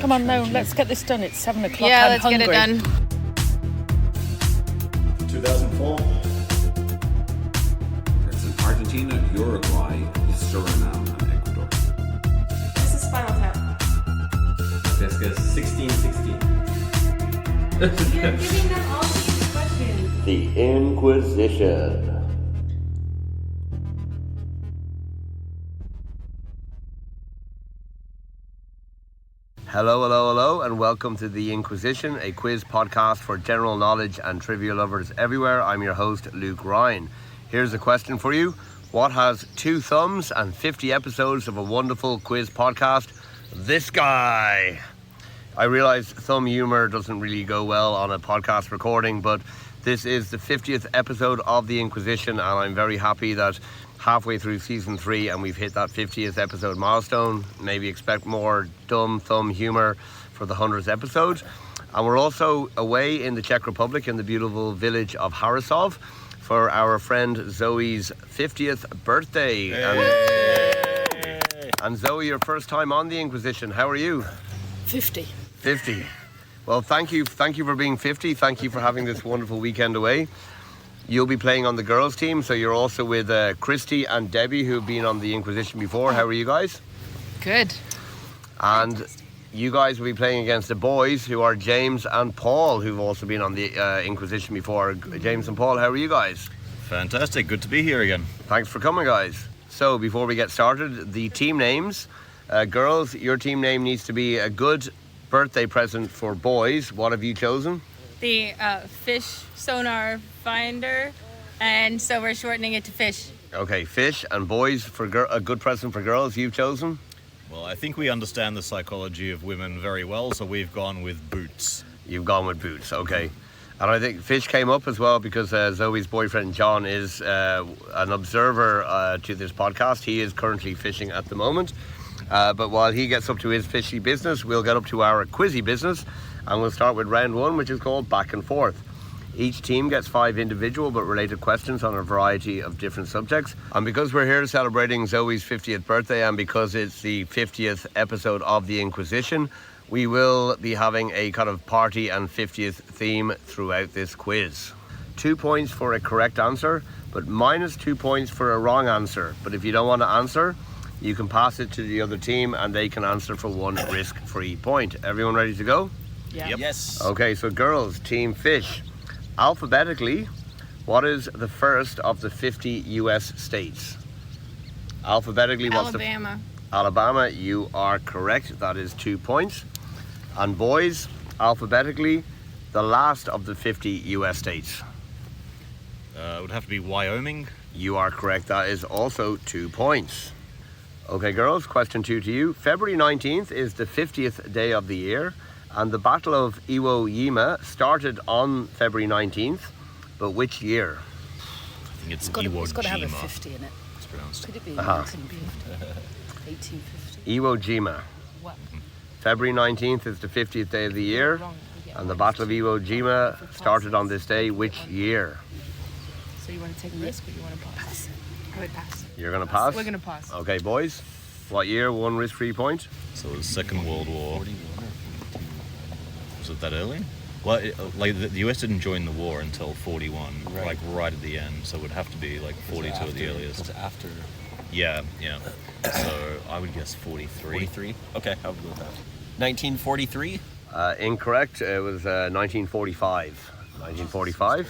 Come on, no, let's get this done. It's 7 o'clock. Yeah, I'm let's hungry. get it done. 2004. It's in Argentina, Uruguay, Suriname, and Ecuador. This is Spinal Tap. Let's guess 1616. You're giving them all these questions. The Inquizition. Hello, and welcome to The Inquizition, a quiz podcast for general knowledge and trivia lovers everywhere. I'm your host, Luke Ryan. Here's a question for you. What has 2 thumbs and 50 episodes of a wonderful quiz podcast? This guy. I realize thumb humor doesn't really go well on a podcast recording, but this is the 50th episode of The Inquizition, and I'm very happy that halfway through season 3 and we've hit that 50th episode milestone. Maybe expect more dumb thumb humor for the 100th episode. And we're also away in the Czech Republic in the beautiful village of Harrisov for our friend Zoe's 50th birthday. And Zoe, your first time on The Inquizition, how are you? 50. 50. Well, thank you for being 50. Thank you for having this wonderful weekend away. You'll be playing on the girls' team, so you're also with Christy and Debbie, who've been on the Inquizition before. How are you guys? Good. And you guys will be playing against the boys, who are James and Paul, who've also been on the Inquizition before. James and Paul, how are you guys? Fantastic. Good to be here again. Thanks for coming, guys. So before we get started, the team names. Girls, your team name needs to be a good birthday present for boys. What have you chosen? The fish sonar finder, and so we're shortening it to fish. Okay, fish. And boys, for a good present for girls, you've chosen? Well, I think we understand the psychology of women very well, so we've gone with boots. You've gone with boots, okay. And I think fish came up as well because Zoe's boyfriend John is an observer to this podcast. He is currently fishing at the moment. But while he gets up to his fishy business, we'll get up to our quizzy business. And we'll start with round 1, which is called Back and Forth. Each team gets 5 individual but related questions on a variety of different subjects. And because we're here celebrating Zoe's 50th birthday and because it's the 50th episode of The Inquizition, we will be having a kind of party and 50th theme throughout this quiz. 2 points for a correct answer, but minus 2 points for a wrong answer. But if you don't want to answer, you can pass it to the other team and they can answer for 1 risk-free point. Everyone ready to go? Yeah. Yep. Yes. Okay, so girls, team fish. Alphabetically, what is the first of the 50 US states? Alphabetically, what's Alabama. Alabama, you are correct. That is 2 points. And boys, alphabetically, the last of the 50 US states. It would have to be Wyoming. You are correct. That is also 2 points. Okay, girls, question 2 to you. February 19th is the 50th day of the year, and the Battle of Iwo Jima started on February 19th, but which year? I think it's It's Iwo got to have a Jima. 50 in it. It's pronounced. Could it be 1850? Iwo Jima. What? February 19th is the 50th day of the year, Wrong. We get and the one. Battle of Iwo Jima started on this day. Which year? So you want to take a risk or you want to pass? I would pass. You're going to pass? We're going to pass. Okay, boys. What year? 1 risk-free point? So it was Second World War. Was it that early? Well, the US didn't join the war until 41, Right. right at the end. So it would have to be 42 at the earliest. It was after Yeah. So I would guess 43. 43. Okay, I'll go with that. 1943. Incorrect. It was 1945. 1945.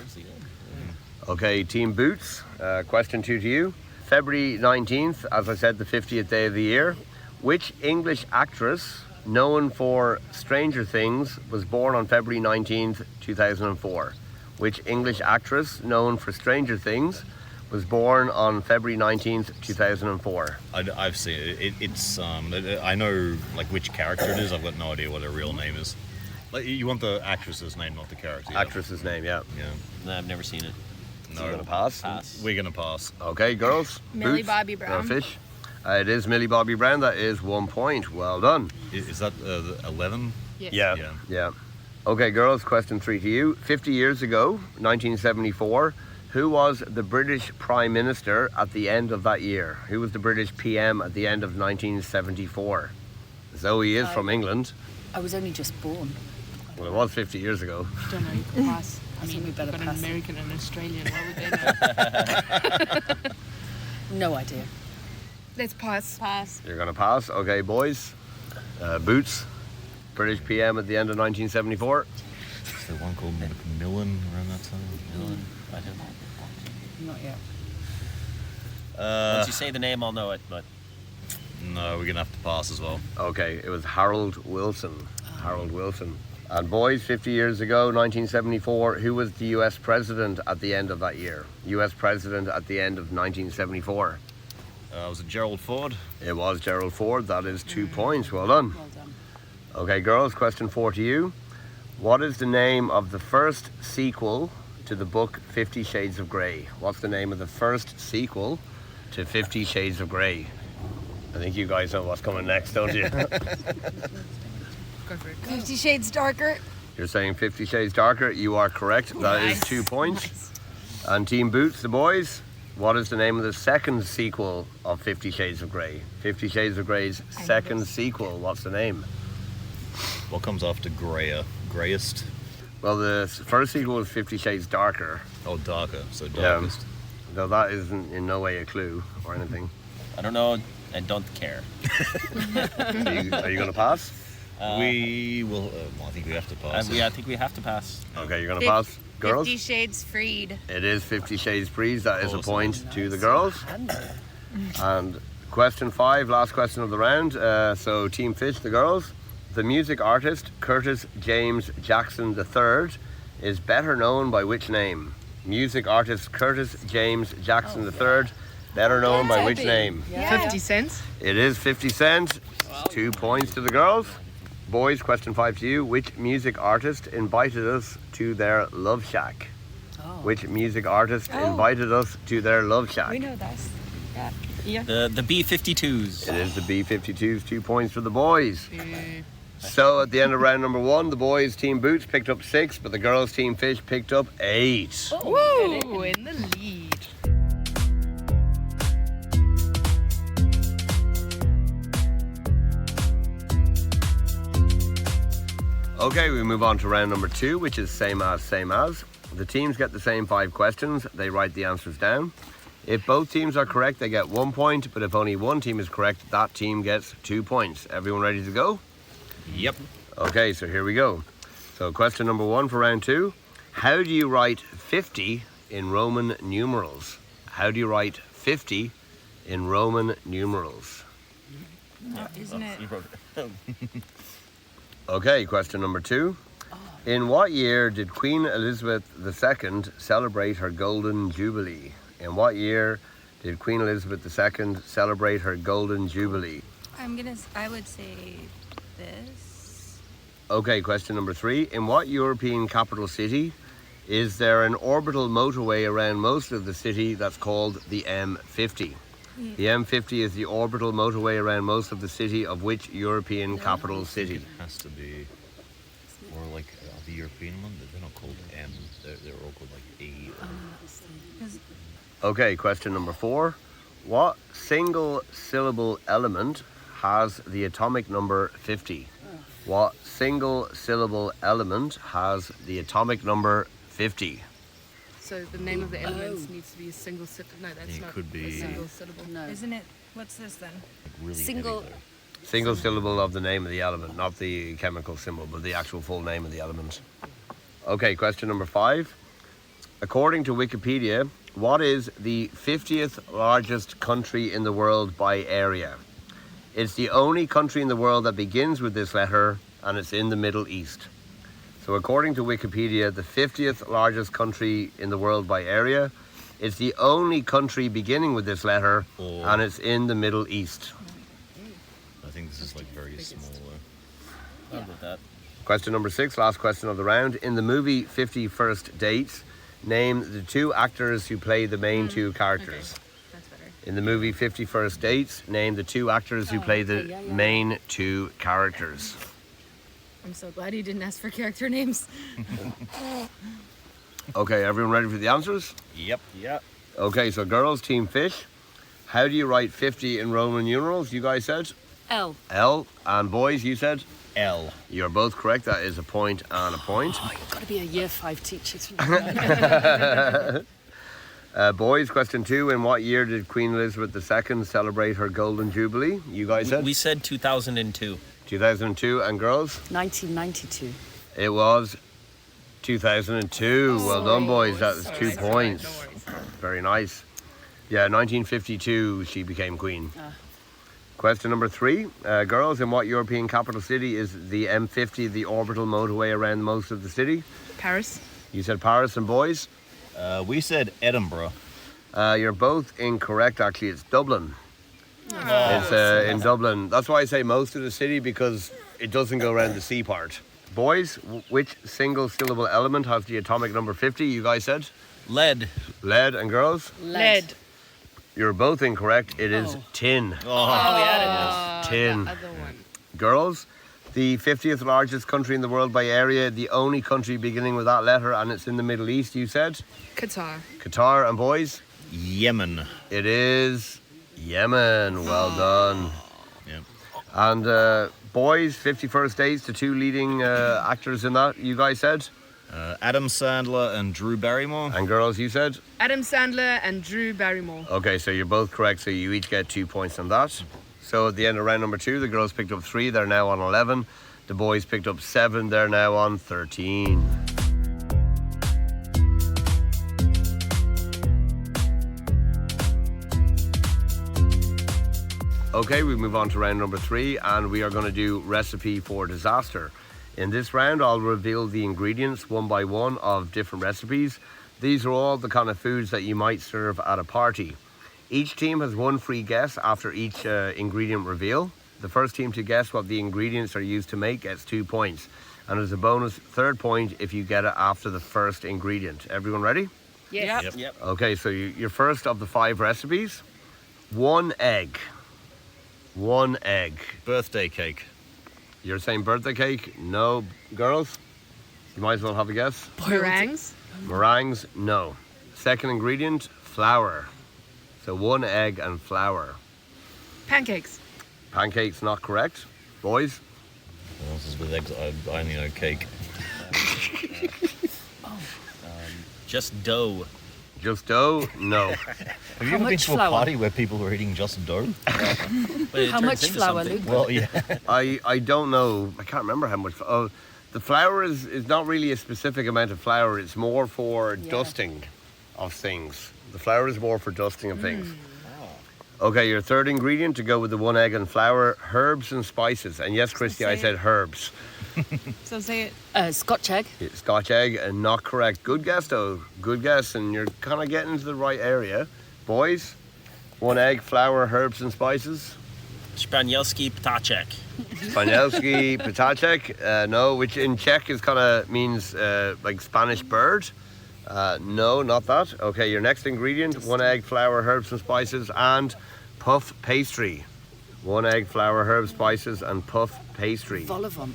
Okay, Team Boots. Question 2 to you. February 19th, as I said, the 50th day of the year. Which English actress, known for Stranger Things, was born on February 19th, 2004? Which English actress, known for Stranger Things, was born on February 19th, 2004? I've seen it. It's I know which character it is. I've got no idea what her real name is. You want the actress's name, not the character. Yeah. Actress's name, yeah. Yeah. No, I've never seen it. So you're going to pass? Pass. We're gonna pass. Okay, girls. Millie Boots, Bobby Brown. Fish. It is Millie Bobby Brown. That is 1 point. Well done. Is that 11? Yes. Yeah. Okay, girls, question 3 to you. 50 years ago, 1974, who was the British Prime Minister at the end of that year? Who was the British PM at the end of 1974? Zoe is from England. I was only just born. Well, it was 50 years ago. I don't know. You can pass. I think mean, we we've better got an pass it. American and an Australian. Why would they know? No idea. Let's pass. Pass. You're going to pass. Okay, boys. Boots. British PM at the end of 1974. Is there one called Macmillan around that time? Dylan, I don't know. Not yet. Once you say the name, I'll know it. But No, we're gonna have to pass as well. Okay, it was Harold Wilson. Harold Wilson. And boys, 50 years ago, 1974, who was the US president at the end of that year? US president at the end of 1974. Was it Gerald Ford? It was Gerald Ford. That is 2 points. Well done. Well done. Okay, girls, question 4 to you. What is the name of the first sequel to the book 50 Shades of Grey? What's the name of the first sequel to 50 Shades of Grey? I think you guys know what's coming next, don't you? Go for it. 50 Shades Darker. You're saying 50 Shades Darker. You are correct. That is Nice. 2 points. And Team Boots, the boys, what is the name of the second sequel of 50 Shades of Grey? 50 Shades of Grey's second sequel. What's the name? What comes after Greyer? Greyest? Well, the first sequel was 50 Shades Darker. Oh, darker. So darkest. Though that isn't in no way a clue or anything. I don't know and don't care. Are you going to pass? We will. Well, I think we have to pass. I think we have to pass. Okay, you're going to pass. Girls? 50 Shades Freed. It is 50 Shades Freeze. That is a Awesome. point to the girls. And question 5, last question of the round. So Team Fish, the girls. The music artist Curtis James Jackson III is better known by which name? Music artist Curtis James Jackson III, better known by which name? 50 cents. It is 50 Cent. 2 points to the girls. Boys, question 5 to you. Which music artist invited us to their love shack? Which music artist invited us to their love shack? We know this. Yeah. The B-52s. It is the B-52s. 2 points for the boys. So at the end of round number 1, the boys Team Boots picked up 6, but the girls Team Fish picked up 8. Woo! In the lead. Okay, we move on to round number 2, which is same as. The teams get the same 5 questions. They write the answers down. If both teams are correct, they get 1 point, but if only one team is correct, that team gets 2 points. Everyone ready to go? Yep. Okay, so here we go. So question number 1 for round 2. How do you write 50 in Roman numerals? How do you write 50 in Roman numerals? Isn't it? Okay, question number 2. In what year did Queen Elizabeth II celebrate her Golden Jubilee? In what year did Queen Elizabeth II celebrate her Golden Jubilee? I would say this. Okay, question number 3. In what European capital city is there an orbital motorway around most of the city that's called the M50? The M50 is the orbital motorway around most of the city of which European capital city? It has to be, or like the European one. They're not called M. They're all called like A. Okay, question number 4. What single syllable element has the atomic number 50? What single syllable element has the atomic number 50? So the name of the elements needs to be a single syllable. No, that's It not could be- a single syllable. No. Isn't it? What's this then? Really Single- heavy, though. Single syllable of the name of the element, not the chemical symbol, but the actual full name of the element. Okay, question number 5. According to Wikipedia, what is the 50th largest country in the world by area? It's the only country in the world that begins with this letter, and it's in the Middle East. So according to Wikipedia, the 50th largest country in the world by area, it's the only country beginning with this letter, and it's in the Middle East. I think this is like very small. Though. I'll go with that. Question number 6, last question of the round. In the movie 50 First Dates, name the 2 actors who play the main 2 characters. That's better. In the movie 50 First Dates, name the 2 actors who play the main 2 characters. I'm so glad you didn't ask for character names. Okay, everyone ready for the answers? Yep. Yeah. Okay, so girls, Team Fish. How do you write 50 in Roman numerals? You guys said? L. L. And boys, you said? L. You're both correct. That is a point and a point. Oh, you've got to be a year 5 teacher. Boys, question 2. In what year did Queen Elizabeth II celebrate her Golden Jubilee? You guys said? We said 2002. 2002. And girls? 1992. It was 2002. Well done, boys. That is 2 points. No worries. Very nice. Yeah, 1952 she became queen. Question number 3. Girls, in what European capital city is the M50 the orbital motorway around most of the city? Paris. You said Paris. And boys? We said Edinburgh. You're both incorrect, actually. It's Dublin. It's in Dublin. That's why I say most of the city, because it doesn't go around the sea part. Boys, which single syllable element has the atomic number 50? You guys said? Lead. Lead. And girls? Lead. You're both incorrect. It is tin. Oh, we added this. Tin. The other one. Girls, the 50th largest country in the world by area, the only country beginning with that letter, and it's in the Middle East, you said? Qatar. Qatar. And boys? Yemen. It is Yemen. Well done. Yep. And boys, 51st Dates, the 2 leading actors in that, you guys said? Adam Sandler and Drew Barrymore. And girls, you said? Adam Sandler and Drew Barrymore. Okay, so you're both correct, so you each get 2 points on that. So at the end of round number 2, the girls picked up 3, they're now on 11. The boys picked up 7, they're now on 13. Okay, we move on to round number 3, and we are going to do recipe for disaster. In this round, I'll reveal the ingredients one by one of different recipes. These are all the kind of foods that you might serve at a party. Each team has 1 free guess after each ingredient reveal. The first team to guess what the ingredients are used to make gets 2 points. And as a bonus, 3rd point if you get it after the first ingredient. Everyone ready? Yes. Yep. Okay, so your first of the 5 recipes. 1 egg. 1 egg. Birthday cake. You're saying birthday cake? No. Girls? You might as well have a guess. Meringues. Meringues? No. Second ingredient, flour. So 1 egg and flour. Pancakes. Pancakes not correct. Boys? What else is with eggs? I only know cake. Just dough. Just dough? No. Have you ever been much to a flour? party where people were eating just dough? But it How turns much into flour, something. Luke? Well, yeah. I don't know. I can't remember how much. Oh, the flour is not really a specific amount of flour. It's more for dusting of things. The flour is more for dusting of things. Okay, your third ingredient to go with the 1 egg and flour, herbs and spices. And yes, Christy, I said herbs. So say it. Scotch egg. Scotch egg, and not correct. Good guess, though. Good guess, and you're kind of getting into the right area. Boys, 1 egg, flour, herbs and spices. Szpanielski ptaczek. Spanielski ptaczek, no, which in Czech is kind of means like Spanish bird. No, not that. Okay, your next ingredient, 1 egg, flour, herbs and spices, and puff pastry. 1 egg, flour, herbs, spices, and puff pastry. Vol-au-vent.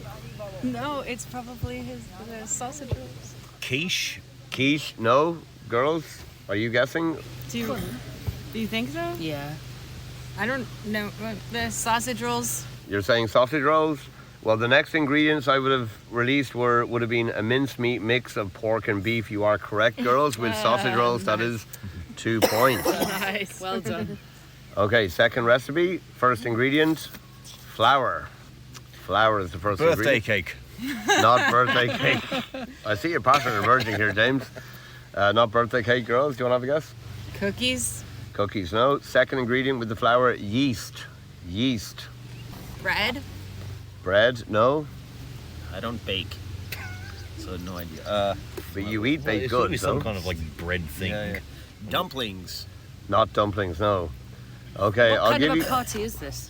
No, it's probably the sausage rolls. Quiche. Quiche, no. Girls, are you guessing? Do you think so? Yeah. I don't know. The sausage rolls. You're saying sausage rolls? Well, the next ingredients I would have released would have been a mincemeat mix of pork and beef. You are correct, girls, with sausage rolls. That is 2 points. Nice. Well done. Okay, second recipe. First ingredient, flour. Flour is the first Birthday ingredient. cake. Not birthday cake. I see you're passing and verging here, James. Not birthday cake, girls. Do you want to have a guess? Cookies. Cookies, no. Second ingredient with the flour, yeast. Yeast. Bread. Bread, no. I don't bake, so no idea. But you eat baked It's gotta be goods, some though. kind of like bread thing. Yeah. Dumplings. Not dumplings, no. Okay, What I'll kind give of you. a party is this?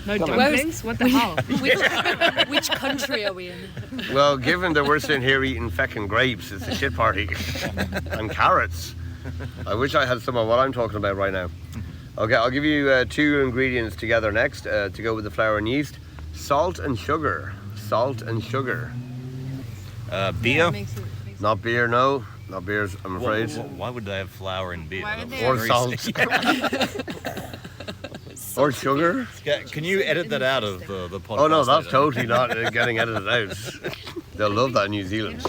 No dumplings? What the hell? Which country are we in? Well, given that we're sitting here eating feckin' grapes, it's a shit party. And carrots. I wish I had some of what I'm talking about right now. Okay, I'll give you 2 ingredients together next to go with the flour and yeast. Salt and sugar. Salt and sugar. Beer. Not beer, no. Not beers, I'm afraid. Why would they have flour in beer? Why would they Or have salt. Or sugar? Yeah, can you edit that out of the podcast? Oh no, that's later? totally not getting edited out. They'll love that in New Zealand.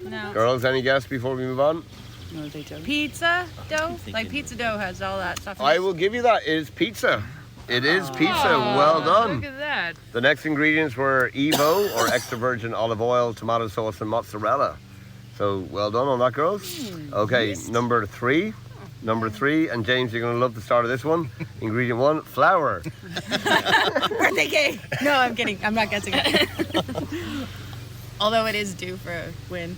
No. Girls, any guess before we move on? No, they don't. Pizza dough? Like pizza dough has all that stuff. in I it. will give you that. It is pizza. It is pizza. Well Look done. at that. The next ingredients were Evo, or extra virgin olive oil, tomato sauce, and mozzarella. So well done on that, girls. Okay, number three. Number three, and James, you're going to love the start of this one. Ingredient one, flour. Birthday cake. No, I'm kidding. I'm not guessing it. Although it is due for a win.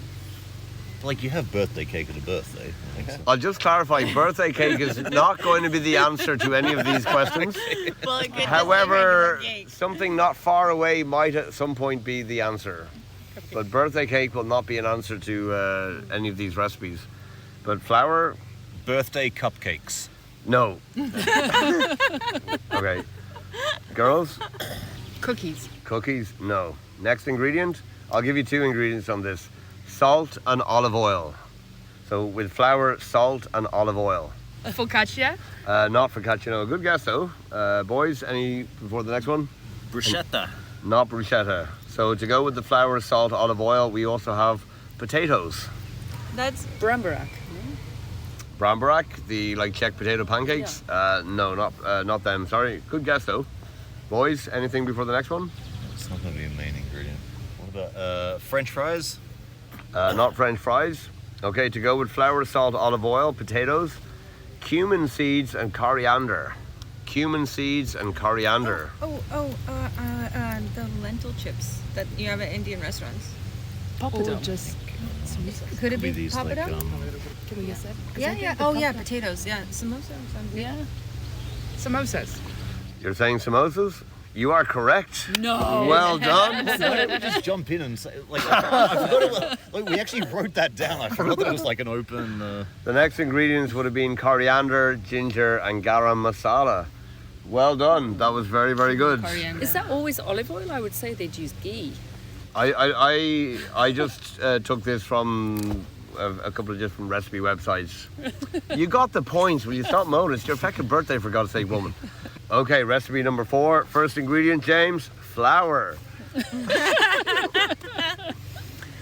Like you have birthday cake at a birthday. I think so. I'll just clarify, birthday cake is not going to be the answer to any of these questions. Well, it could just be However, regular cake. something not far away might at some point be the answer. But birthday cake will not be an answer to any of these recipes. But flour, Birthday cupcakes. no. Okay. Girls, Cookies. cookies, no. Next ingredient, I'll give you two ingredients on this. Salt and olive oil. So with flour, salt and olive oil. Focaccia. Not focaccia, no. Good guess though. Boys, any before the next one? Bruschetta. Not bruschetta. So to go with the flour, salt, olive oil, we also have potatoes. That's Brambarak. Brambarak, the like Czech potato pancakes. No, not them. Sorry. Good guess though. Boys, anything before the next one? It's not going to be a main ingredient. What about French fries? Not French fries. Okay, to go with flour, salt, olive oil, potatoes, cumin seeds, and coriander. Cumin seeds and coriander. the lentil chips that you have at Indian restaurants. Or Papadum. just Could it be These like papadum? can we guess that? Yeah. Oh, yeah. Potatoes. Yeah. Samosa. Sounds good. Yeah. Samosas. You're saying samosas? You are correct. No. Well done. Why don't we just jump in and say, like, I forgot it was, like, we actually wrote that down. I forgot that it was like an open. The next ingredients would have been coriander, ginger, and garam masala. Well done. That was very, very good. Coriander. Is that always olive oil? I would say they'd use ghee. I just took this from a couple of different recipe websites. You got the points. Will you stop moaning? It's your fucking birthday, for God's sake, woman. Okay, recipe number 4. First ingredient, James, flour.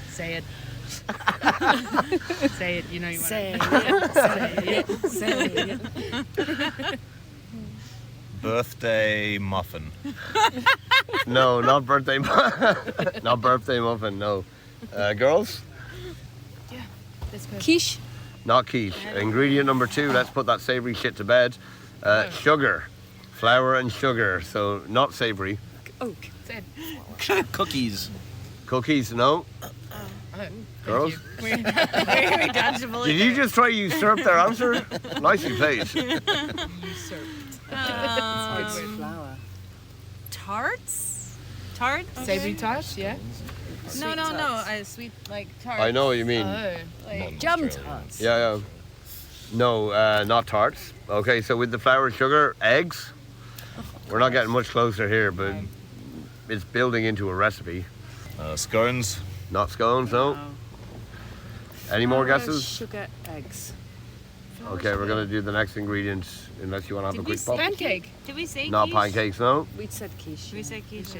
Say it. Say it. You know you want Say to. it. Say it. Birthday muffin. No, not birthday, not birthday muffin. No, girls, That's good. Quiche. not quiche. Ingredient number 2. Let's put that savory shit to bed. Sugar, flour and sugar. So not savory. Oh. Say it. Cookies. Cookies, no. Girls, We dodged a bullet. did you just try to usurp their answer? Nicely played. Flour. Tarts? Tarts? Savory tarts. Yeah. No. Sweet, like tarts. I know what you mean. Oh. Like, Jam tarts. Yeah. No, not tarts. Okay, so with the flour, sugar, eggs. We're not getting much closer here, but it's building into a recipe. Scones. Not scones, no. Any more Flour, guesses? Sugar, eggs. Okay, we're gonna do the next ingredient, unless you want to have a quick pop. Pancake. did we say Not quiche? pancakes, no. We said quiche. Did we say quiche?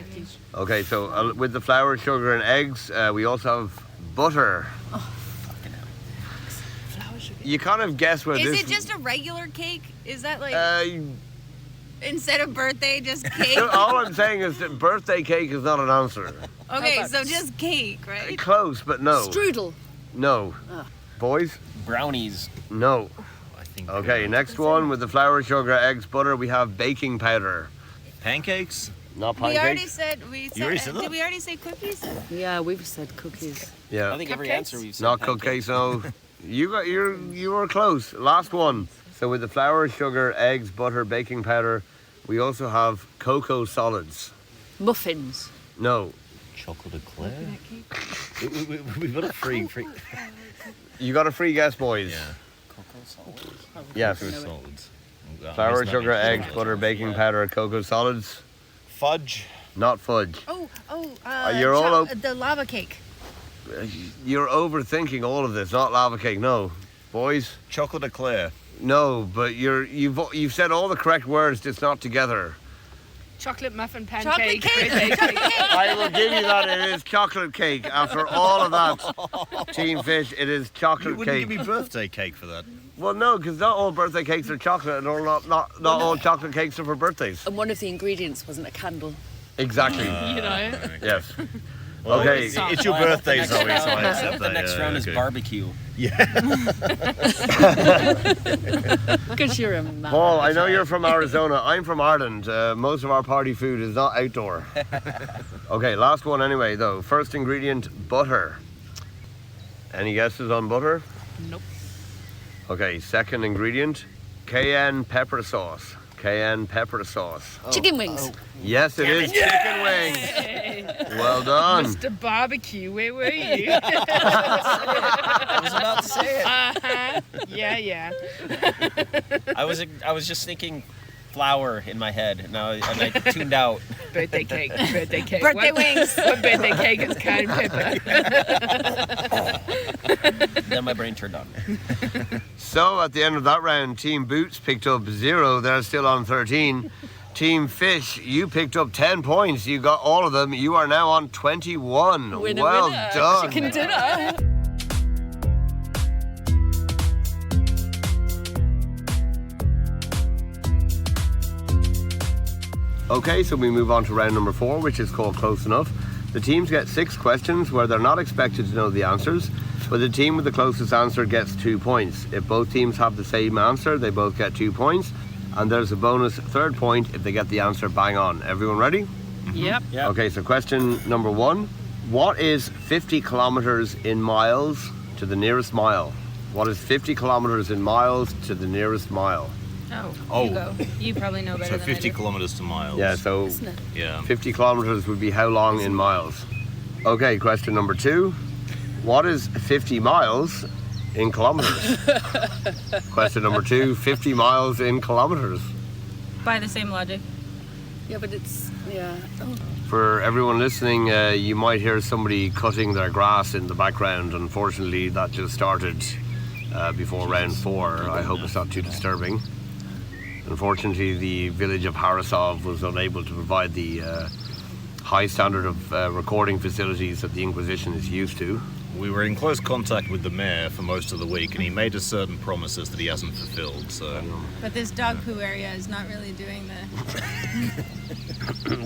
Okay, so with the flour, sugar, and eggs, we also have butter. Flour, sugar. You kind of guess where Is this. it just a regular cake? Is that like Uh, instead of birthday, just cake? all I'm saying is that birthday cake is not an answer. Okay, about so just cake, right? Close, but no. Strudel. No. Boys? Brownies. No. I think. Okay, next one with the flour, sugar, eggs, butter, we have baking powder. Pancakes. Not We already pancakes. said already said that? Did we already say cookies? Yeah, we've said cookies. I Yeah. think every Cupcakes? answer we've said Not pancakes. cupcakes, no. You were close. Last one. So with the flour, sugar, eggs, butter, baking powder, we also have cocoa solids. Muffins. No. Chocolate eclair. We've got a free. You got a free guess, boys. Yeah. Cocoa solids. Yes. Solids. Flour, sugar, eggs, butter, baking powder, cocoa solids. Fudge. Not fudge. You're all the lava cake. You're overthinking all of this. Not lava cake, no. Boys? Chocolate eclair. No, but you've said all the correct words, just not together. Chocolate muffin pancake. Chocolate cake. birthday cake. I will give you that. It is chocolate cake. After all of that, Team Fish, it is You chocolate wouldn't cake. give me birthday cake for that. Well, no, because not all birthday cakes are chocolate, and not all chocolate cakes are for birthdays. And one of the ingredients wasn't a candle. Exactly. You know. Yes. Well, Okay. It's your Well, birthday, the next Zoe, so round- I accept The that. next round is okay. barbecue. Because you're a man. Paul, I know you're from Arizona. I'm from Ireland. Most of our party food is not outdoor. Okay, last one anyway, though. First ingredient, butter. Any guesses on butter? Nope. Okay, second ingredient, cayenne pepper sauce. Cayenne pepper sauce. Chicken wings. Yes, it is chicken wings. Well done. Mr. Barbecue, where were you? I was about to say it. Yeah. I was just thinking flour in my head, and I tuned out. Birthday cake. Birthday cake. Birthday What- wings. What birthday cake is cayenne pepper? Then my brain turned on. So at the end of that round, Team Boots picked up 0. They're still on 13. Team Fish, you picked up 10 points. You got all of them. You are now on 21. Winner, well winner. done. Chicken dinner. Okay, so we move on to round number 4, which is called Close Enough. The teams get 6 questions where they're not expected to know the answers, but the team with the closest answer gets 2 points. If both teams have the same answer, they both get 2 points, and there's a bonus third point if they get the answer bang on. Everyone ready? Yep. Yeah. Okay, so question number 1. What is 50 kilometers in miles to the nearest mile? What is 50 kilometers in miles to the nearest mile? Oh. You go. You probably know better So than 50 I do. kilometers to miles. Yeah, so Isn't it? Yeah. 50 kilometers would be how long in miles? Okay, question number 2. What is 50 miles in kilometers? Question number 2, 50 miles in kilometers. By the same logic. Yeah, but it's, yeah. Oh. For everyone listening, you might hear somebody cutting their grass in the background. Unfortunately, that just started before round 4. I hope it's not too disturbing. Unfortunately, the village of Harrisov was unable to provide the high standard of recording facilities that the Inquisition is used to. We were in close contact with the mayor for most of the week, and he made us certain promises that he hasn't fulfilled, so... But this dog poo area is not really doing the...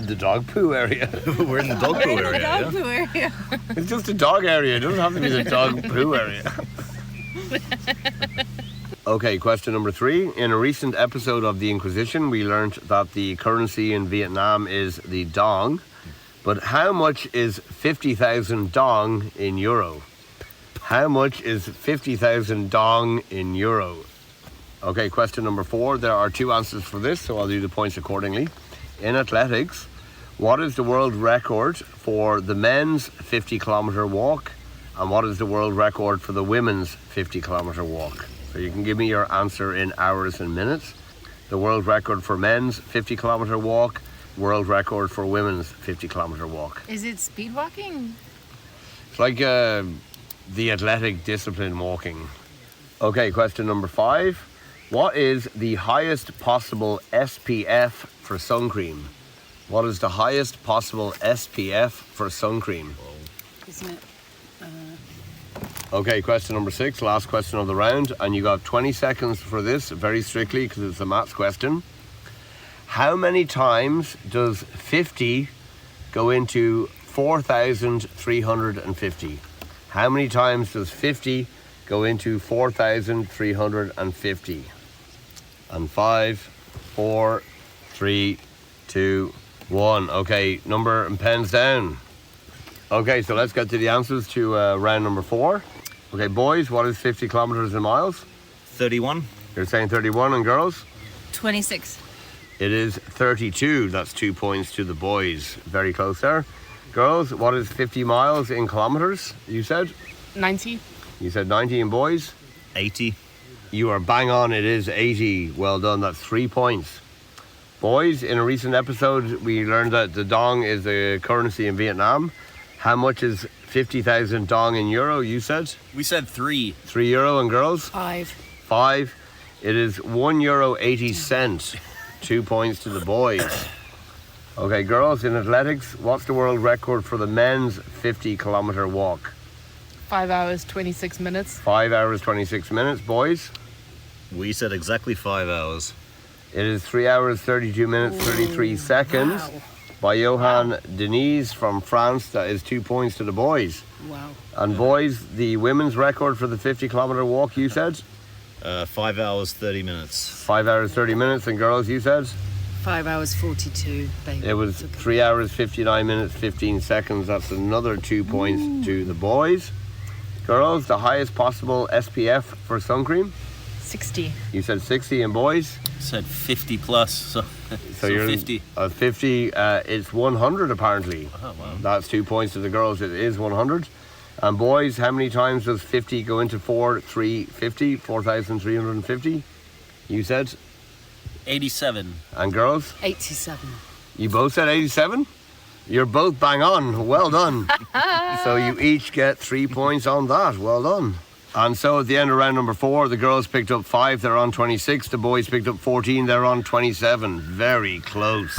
The dog poo area. We're in the dog poo the area, dog yeah? poo area. It's just a dog area. It doesn't have to be the dog poo area. Okay, question number 3. In a recent episode of the Inquisition, we learned that the currency in Vietnam is the dong. But how much is 50,000 dong in euro? How much is 50,000 dong in euro? Okay, question number 4. There are 2 answers for this, so I'll do the points accordingly. In athletics, what is the world record for the men's 50-kilometer walk? And what is the world record for the women's 50-kilometer walk? So you can give me your answer in hours and minutes. The world record for men's 50-kilometer walk, world record for women's 50-kilometer walk. Is it speed walking? It's like the athletic discipline walking. Okay, question number 5. What is the highest possible SPF for sun cream? What is the highest possible SPF for sun cream? Isn't it? Okay, question number 6, last question of the round, and you got 20 seconds for this, very strictly, because it's a maths question. How many times does 50 go into 4,350? How many times does 50 go into 4,350? And 5, 4, 3, 2, 1. Okay, number and pens down. Okay, so let's get to the answers to round number 4. Okay, boys, what is 50 kilometers in miles? 31? You're saying 31, and girls? 26. It is 32. That's 2 points to the boys. Very close there. Girls, what is 50 miles in kilometers? You said? 90. You said 90 in boys? 80? You are bang on. It is 80. Well done. That's 3 points. Boys, in a recent episode, we learned that the dong is a currency in Vietnam. How much is 50,000 dong in euro, you said? We said 3. 3 euro, and girls? 5. 5. It is €1.80. 2 points to the boys. Okay, girls, in athletics, what's the world record for the men's 50-kilometer walk? 5 hours, 26 minutes. 5 hours, 26 minutes. Boys, We said exactly 5 hours. it is 3 hours, 32 minutes, 33 seconds. Wow. By Johan Denise from France. That is 2 points to the boys. Wow. And boys, the women's record for the 50-kilometer walk, you said? 5 hours, 30 minutes. 5 hours, 30 minutes. And girls, you said? 5 hours 42. Baby. It was 3 hours, 59 minutes, 15 seconds. That's another 2 points to the boys. Girls, the highest possible SPF for sun cream? 60. You said 60. And boys? Said 50 plus, so you're 50. 50. It's 100 apparently. Oh, wow. That's 2 points to the girls. It is 100. And boys, how many times does 50 go into 4,350? 4,350? You said? 87. And girls? 87. You both said 87? You're both bang on. Well done. So you each get 3 points on that. Well done. And so at the end of round number 4, the girls picked up 5, they're on 26. The boys picked up 14, they're on 27. Very close.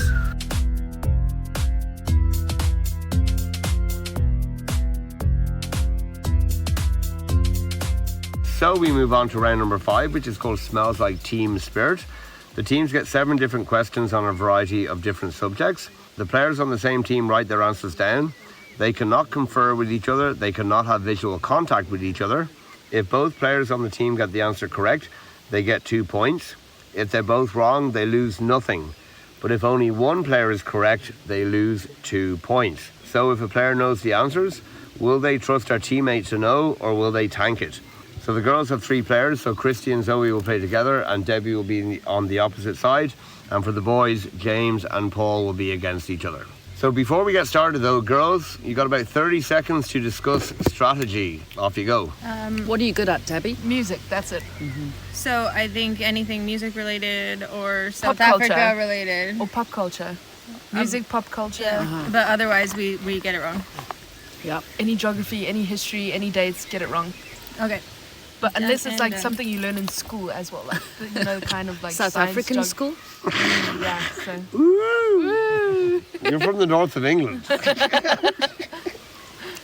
So we move on to round number 5, which is called Smells Like Team Spirit. The teams get 7 different questions on a variety of different subjects. The players on the same team write their answers down. They cannot confer with each other. They cannot have visual contact with each other. If both players on the team get the answer correct, they get 2 points. If they're both wrong, they lose nothing. But if only one player is correct, they lose 2 points. So if a player knows the answers, will they trust their teammate to know, or will they tank it? So the girls have 3 players, so Christy and Zoe will play together and Debbie will be on the opposite side. And for the boys, James and Paul will be against each other. So before we get started though, girls, you got about 30 seconds to discuss strategy. Off you go. What are you good at, Debbie? Music, that's it. So I think anything music related or South Pop culture. Africa related. Or pop culture. Music, pop culture. But otherwise we get it wrong. Yep. Any geography, any history, any dates, get it wrong. Okay. But unless it's like And, something you learn in school as well, like, you know, kind of like South science, African school? Yeah, so. You're from the north of England.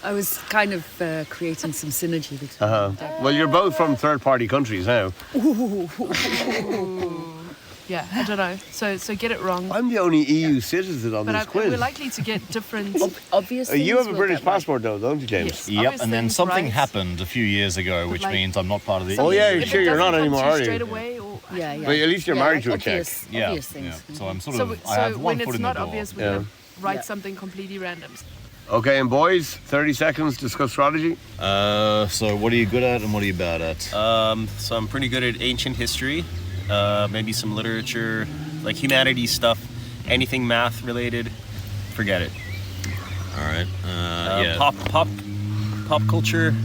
I was kind of creating some synergy between Debbie. Well, you're both from third-party countries now. Yeah, I don't know. So get it wrong. I'm the only EU citizen on But this quiz. we're likely to get different. Obvious things You have a will British get right. passport though, don't you, James? Yes. Yep, Obvious and then things, something right? happened a few years ago, which like- means I'm not part of the Oh, yeah, If sure, it you're not doesn't come anymore, to you are you? Straight away, or Yeah, yeah. But at least you're married to a Czech. obvious, Yeah, obvious yeah. things. So I'm sort so, of, I have so one when foot it's in not the door. obvious, we Yeah. can write Yeah. something completely random. Okay, and boys, 30 seconds, discuss strategy. So what are you good at and what are you bad at? So I'm pretty good at ancient history, maybe some literature, like humanities stuff, anything math related, forget it. All right. Yeah. Pop culture,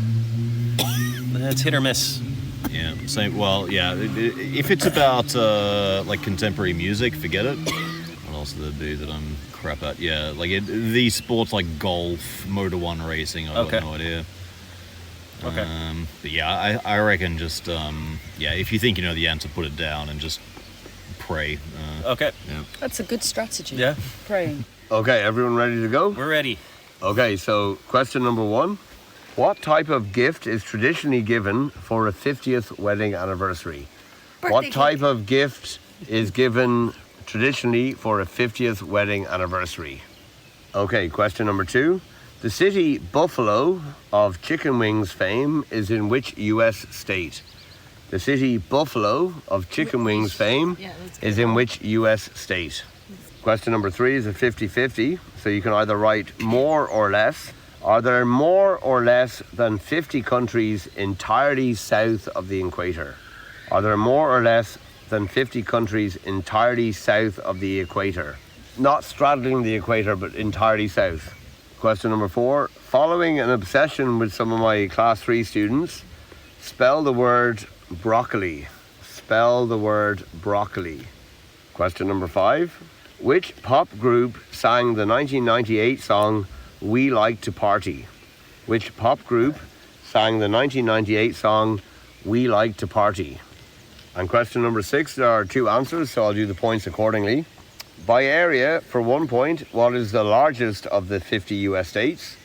it's hit or miss. Yeah. Same. Well, yeah. If it's about like contemporary music, forget it. What else would there be that I'm crap at? Yeah, like these sports like golf, Motor One racing. I've Okay. got no idea. Okay. But yeah, I reckon just yeah. If you think you know the answer, put it down and just pray. Okay. Yeah. That's a good strategy. Yeah, Praying. Okay, everyone ready to go? we're ready. Okay, so question number 1. What type of gift is traditionally given for a 50th wedding anniversary? What type of gift is given traditionally for a 50th wedding anniversary? Okay, question number 2. The city Buffalo of chicken wings fame is in which US state? The city Buffalo of chicken wings fame Yeah, that's is in which US state? Question number 3 is a 50-50, so you can either write more or less. Are there more or less than 50 countries entirely south of the equator? Are there more or less than 50 countries entirely south of the equator? Not straddling the equator, but entirely south. Question number 4. Following an obsession with some of my class 3 students, spell the word broccoli. Spell the word broccoli. Question number 5. Which pop group sang the 1998 song We Like to Party? Which pop group sang the 1998 song We Like to Party? And question number 6, there are 2 answers, so I'll do the points accordingly. By area, for 1 point, what is the largest of the 50 US states?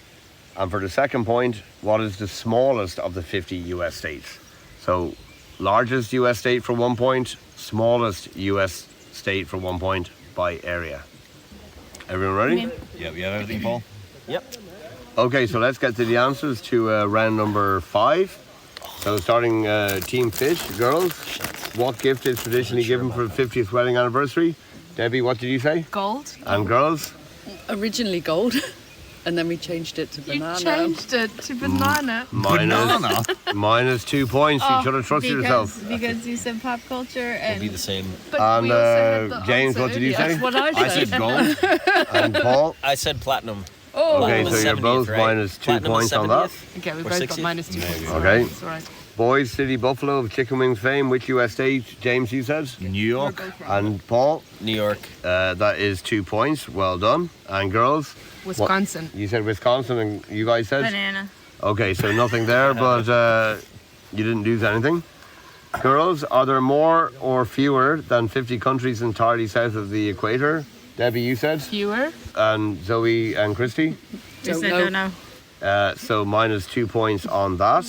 And for the second point, what is the smallest of the 50 US states? So, largest US state for 1 point, smallest US state for 1 point by area. Everyone ready? Yeah, we have everything, Paul? Yep. Okay, so let's get to the answers to round number 5. So starting Team Fish, girls, what gift is traditionally given for the 50th wedding anniversary? Debbie, what did you say? Gold. And girls? Originally gold, and then we changed it to banana. You changed it to banana. Minus 2 points. You should have trusted yourself. Because you said pop culture and... Be the same. But And we also had the James, answer what did you earlier. say? What I I said. said gold. And Paul? I said platinum. Oh. Okay, Platinum so is you're 70th, both right? minus 2 Platinum is points on that. 70th? Okay, we Or both 60th? got minus 2 points. Okay. It's all right. Boys, City Buffalo of chicken wings fame. Which US state? James, you said? New York. And Paul? New York. That is 2 points. Well done. And girls? Wisconsin. You said Wisconsin and you guys said? Banana. Okay, so nothing there, but you didn't lose anything. Girls, are there more or fewer than 50 countries entirely south of the equator? Debbie, you said? Fewer. And Zoe and Christy? We said don't know. So minus 2 points on that.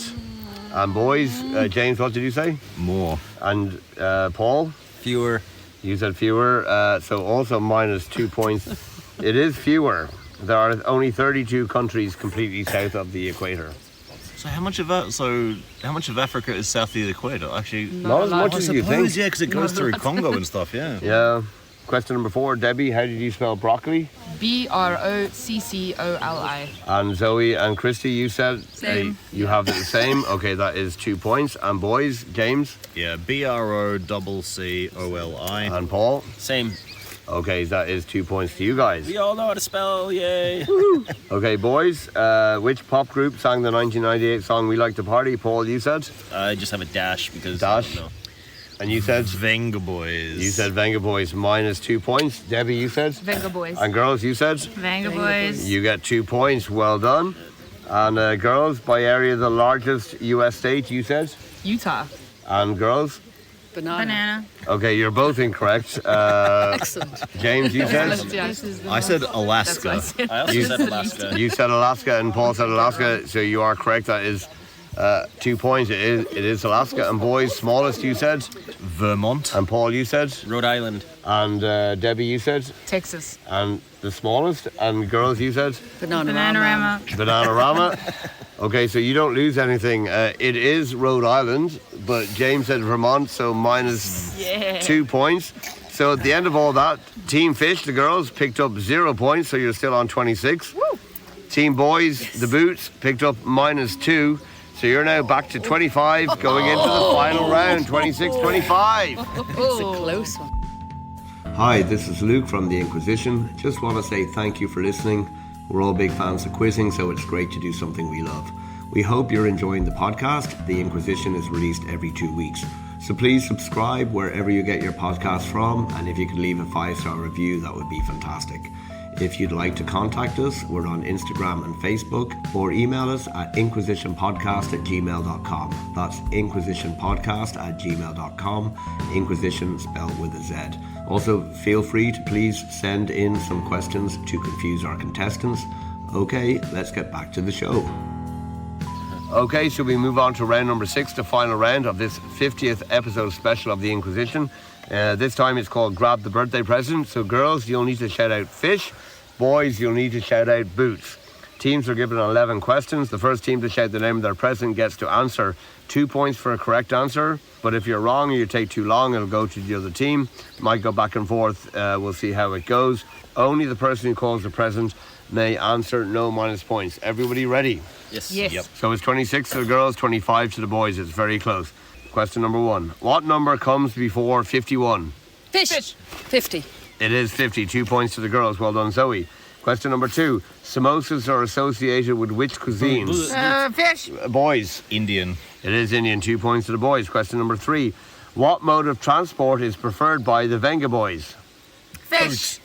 And boys, James, what did you say? More. And Paul? Fewer. You said fewer, so also minus 2 points. It is fewer. There are only 32 countries completely south of the equator. So how much of Africa is south of the equator? Actually, Not as much as you think. yeah, because it goes through Congo and stuff. Yeah. Yeah. Question number 4, Debbie, how did you spell broccoli? BROCCOLI. And Zoe and Christy, you said Same. you have the same. Okay, that is 2 points. And boys, James Yeah. BROCCOLI. and Paul. Same. Okay, that is 2 points to you guys. We all know how to spell. Yay. Okay, boys, which pop group sang the 1998 song We Like to Party? Paul, you said? I just have a dash because Dash? I don't know. And you said? Venga Boys. You said Venga Boys, minus 2 points. Debbie, you said? Venga Boys. And girls, you said? Venga Boys. You get 2 points. Well done. And girls, by area, the largest U.S. state, you said? Utah. And girls? Banana. Okay, you're both incorrect. Excellent. James, you said? I said Alaska. I also said Alaska. You said Alaska and Paul said Alaska, so you are correct. That is 2 points. It is Alaska. And boys, smallest, you said? Vermont. And Paul, you said? Rhode Island. And Debbie, you said? Texas. And the smallest? And girls, you said? Bananarama. Bananarama. Okay, so you don't lose anything. It is Rhode Island, but James said Vermont, so minus 2 points. So at the end of all that, Team Fish, the girls, picked up 0 points, so you're still on 26. Woo. Team Boys, the Boots, picked up minus 2. So you're now back to 25, going into the final round, 26-25. It's a close one. Hi, this is Luke from the Inquizition. Just want to say thank you for listening. We're all big fans of quizzing, so it's great to do something we love. We hope you're enjoying the podcast. The Inquizition is released every 2 weeks. So please subscribe wherever you get your podcast from, and if you could leave a 5-star review, that would be fantastic. If you'd like to contact us, we're on Instagram and Facebook, or email us at inquisitionpodcast@gmail.com. That's inquisitionpodcast@gmail.com, Inquisition spelled with a Z. Also, feel free to please send in some questions to confuse our contestants. Okay, let's get back to the show. Okay, so we move on to round number 6, the final round of this 50th episode special of the Inquizition. This time it's called Grab the Birthday Present. So girls, you'll need to shout out Fish. Boys, you'll need to shout out Boots. Teams are given 11 questions. The first team to shout the name of their present gets to answer. 2 points for a correct answer. But if you're wrong or you take too long, it'll go to the other team. Might go back and forth. We'll see how it goes. Only the person who calls the present may answer, no minus points. Everybody ready? Yes. Yes. So it's 26 to the girls, 25 to the boys. It's very close. Question number 1. What number comes before 51? Fish. 50. It is 50. 2 points to the girls. Well done, Zoe. Question number 2. Samosas are associated with which cuisines? Fish. Boys. Indian. It is Indian. 2 points to the boys. Question number 3. What mode of transport is preferred by the Venga Boys? Fish.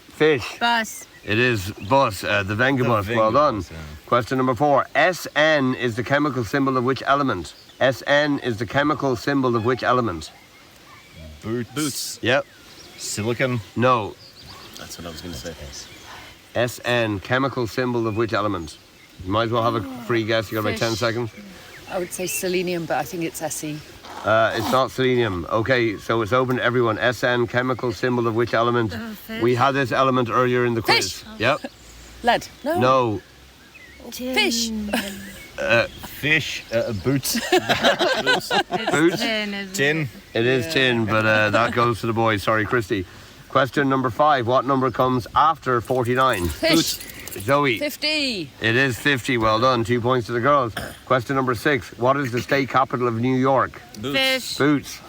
Fish. Bus. It is bus, the Venga bus. Venga Well done. bus, yeah. Question number 4. SN is the chemical symbol of which element? SN is the chemical symbol of which element? Boots. Yep. Silicon. No. That's what I was going to say. SN, chemical symbol of which element? You might as well have a free guess. You got about 10 Fish. seconds. I would say selenium, but I think it's Se. It's not selenium. Okay, so it's open to everyone. SN, chemical symbol of which element? We had this element earlier in the quiz. Fish. Yep. Lead. No. No. Fish. Fish. Boots. Boots? Tin. It is tin, but that goes to the boys. Sorry, Christy. Question number 5. What number comes after 49? Fish. Zoe. 50. It is 50. Well done. 2 points to the girls. Question number 6. What is the state capital of New York? Fish. Boots.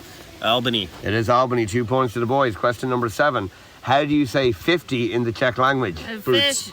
Albany. It is Albany. 2 points to the boys. Question number 7. How do you say 50 in the Czech language? Fish.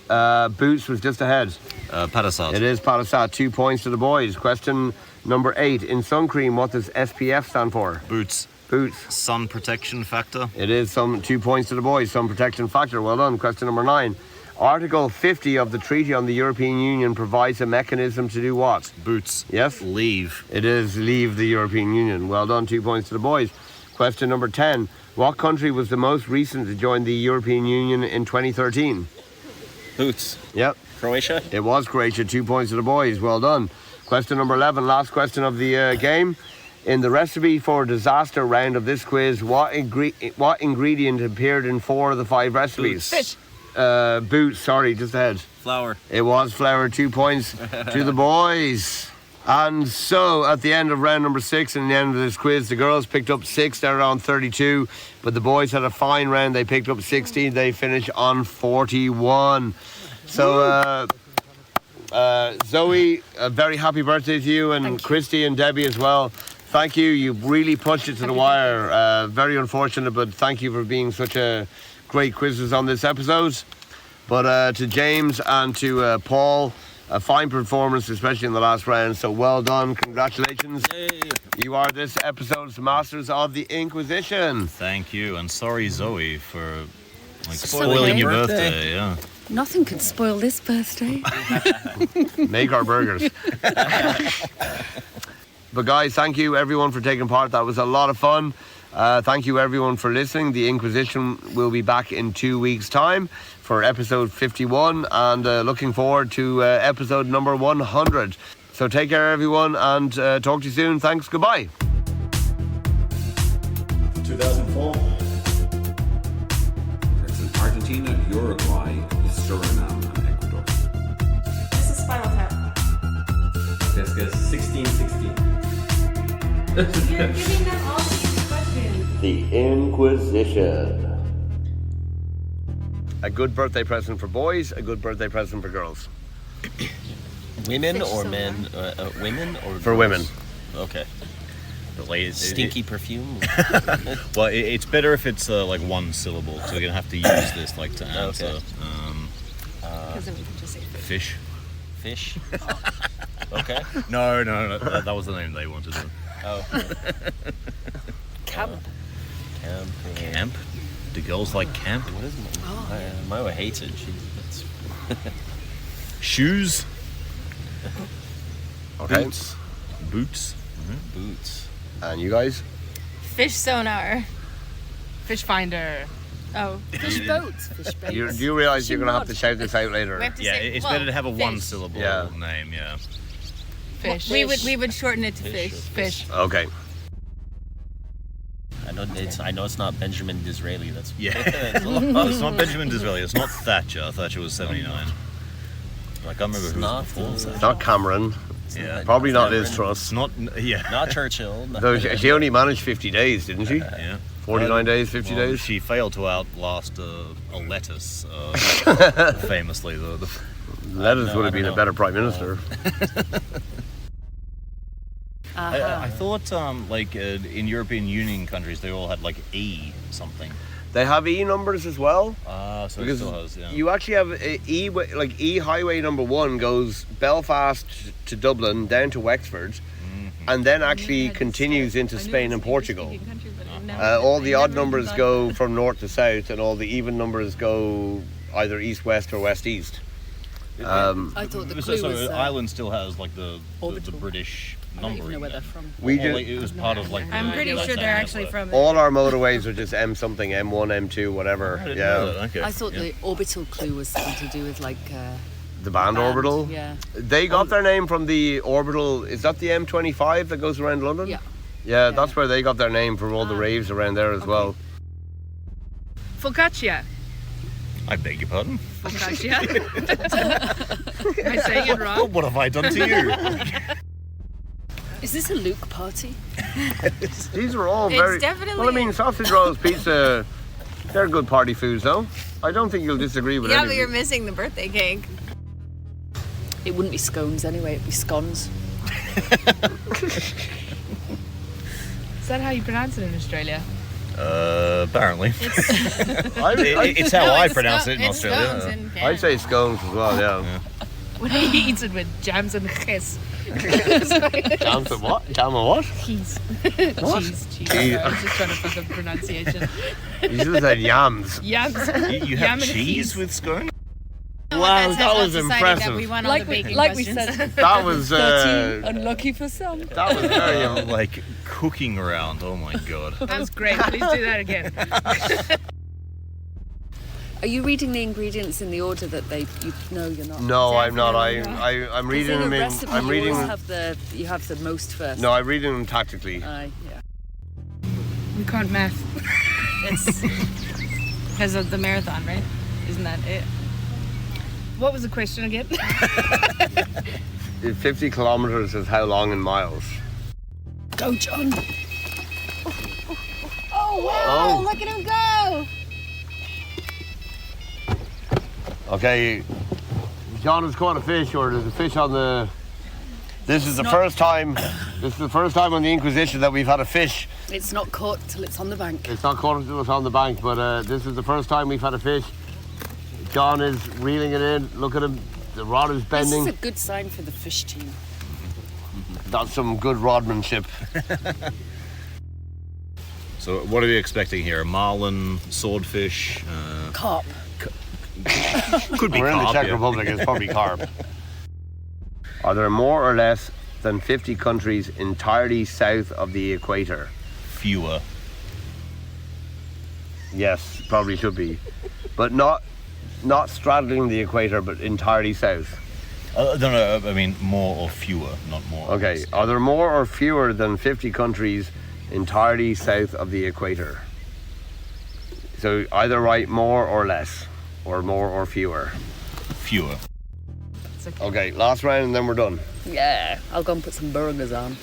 Boots was just ahead. Padasat. It is Palasat. 2 points to the boys. Question number 8. In sun cream, what does SPF stand for? Boots. Boots. Sun protection factor. It is 2 points to the boys. Sun protection factor. Well done. Question number 9. Article 50 of the Treaty on the European Union provides a mechanism to do what? Boots. Yes? Leave. It is leave the European Union. Well done. 2 points to the boys. Question number 10. What country was the most recent to join the European Union in 2013? Boots. Yep. Croatia. It was Croatia. 2 points to the boys. Well done. Question number 11. Last question of the game. In the recipe for disaster round of this quiz, what ingredient appeared in 4 of the 5 recipes? Fish. Boots. Sorry, just ahead. Flour. It was flour. 2 points to the boys. And so, at the end of round number 6 and the end of this quiz, the girls picked up 6. They're on 32. But the boys had a fine round. They picked up 16. They finished on 41. So, Zoe, a very happy birthday to you, and Christy and Debbie as well. Thank you. You really pushed it to the wire. Very unfortunate, but thank you for being such a great quizzes on this episode. But to James and to Paul, a fine performance, especially in the last round. So well done. Congratulations. Yay. You are this episode's masters of the Inquizition. Thank you, and sorry, Zoe, for Spoiling spoiling your your birthday. birthday. Yeah. Nothing could spoil this birthday. Make our burgers. But guys, thank you everyone for taking part. That was a lot of fun. Thank you everyone for listening. The Inquizition will be back in 2 weeks' time for episode 51, and looking forward to episode number 100. So take care everyone, and talk to you soon. Thanks, goodbye. 2004. It's in Argentina, Uruguay, Suriname, and Ecuador. This is Spinal Tap. Let's guess 1616. You're giving them all these questions. The Inquisition. A good birthday present for boys, a good birthday present for girls. Women Fish or sonar. men? Women or For women. Okay. Like, Stinky perfume. Well, it's better if it's like one syllable, so you're gonna have to use this like to answer. Okay. Because then we can just say fish. Fish. Fish. Okay. No, that was the name they wanted. Oh. Camp. Camp. Do girls like camp? What is my wife hates it. Shoes. Okay. Boots. Boots. And you guys? Fish sonar. Fish finder. Oh. Fish boats. Fish boats. Do you realise you're going to have to shout this out later? We have to Yeah, say, it's well, better to have a fish. one-syllable Yeah. name. Yeah. Fish. We would shorten it to fish. Fish. Okay. I know it's not Benjamin Disraeli. That's Yeah. It's a lot. It's not Benjamin Disraeli. It's not Thatcher. Thatcher was 79. I can't remember It's who not was before. It's not Cameron. Yeah. Probably not Cameron. Liz Truss. It's not. Yeah. Not Churchill. Though she only managed 50 days, didn't she? Yeah. 49 days, 50 Well, days? She failed to outlast a lettuce, famously. The Lettuce No, would I have been don't a know. better prime minister. I thought, in European Union countries, they all had like E something. They have E numbers as well. So it Because still has, yeah. you actually have E highway number 1 goes Belfast to Dublin down to Wexford, and then actually continues into Spain and Portugal. All the odd numbers go from north to south, and all the even numbers go either east-west or west-east. I thought the clue was Ireland still has like the orbital. British I don't even numbering. know where they're from. We Or, do. like, it was part of like. I'm pretty sure they're actually from. All our motorways are just M something, M1, M2, whatever. I didn't know Yeah. that. Okay. I thought the orbital clue was something to do with like The band orbital. Yeah. They got their name from the orbital. Is that the M25 that goes around London? Yeah. Yeah, that's where they got their name from all the raves around there as well. Focaccia. I beg your pardon. Focaccia. Am I saying it wrong? What have I done to you? Is this a Luke party? These are all It's very. definitely- Well, I mean, sausage rolls, pizza, they're good party foods, though. I don't think you'll disagree with Yeah, any but of you're them. missing the birthday cake. It wouldn't be scones anyway. It'd be scones. Is that how you pronounce it in Australia? Apparently. It's how No, I it's pronounce sco- it in it's Australia. scones in I'd Canada. say scones as well, yeah. When he eats it with jams and cheese. Jams and what? Jam and what? Cheese. What? Cheese. Sorry, I was just trying to fuck up pronunciation. You should have said yams. Yams. You Yam have and cheese cheese. with scone? Wow, That's that not was decided impressive. That we won all the baking we questions. said, That was 13, unlucky for some. that was very Like cooking around. Oh my god. That was great. Please do that again. Are you reading the ingredients in the order that No, you're not. No, I'm not. Definitely I'm 'Cause reading in a them in. recipe, I'm you reading always them. you have the most first. No, I'm reading them tactically. Yeah. We can't math. It's because of the marathon, right? Isn't that it? What was the question again? 50 kilometers is how long in miles? Go, John. Oh wow! Look at him go! Okay, John has caught a fish, or there's a fish on the. This is the first time. This is the first time on the Inquisition that we've had a fish. It's not caught till it's on the bank. It's not caught until it's on the bank, but this is the first time we've had a fish. John is reeling it in. Look at him. The rod is This bending. is a good sign for the fish team. That's some good rodmanship. So what are we expecting here? Marlin, swordfish, Carp. could be We're in the carp, Czech yeah. Republic. It's probably carp. Are there more or less than 50 countries entirely south of the equator? Fewer. Yes, probably should be, but not straddling the equator, but entirely south. No, I mean more or fewer, not more. or Okay, less. are there more or fewer than 50 countries entirely south of the equator? So either write more or less, or more or fewer. Fewer. Okay, last round and then we're done. Yeah, I'll go and put some burgers on.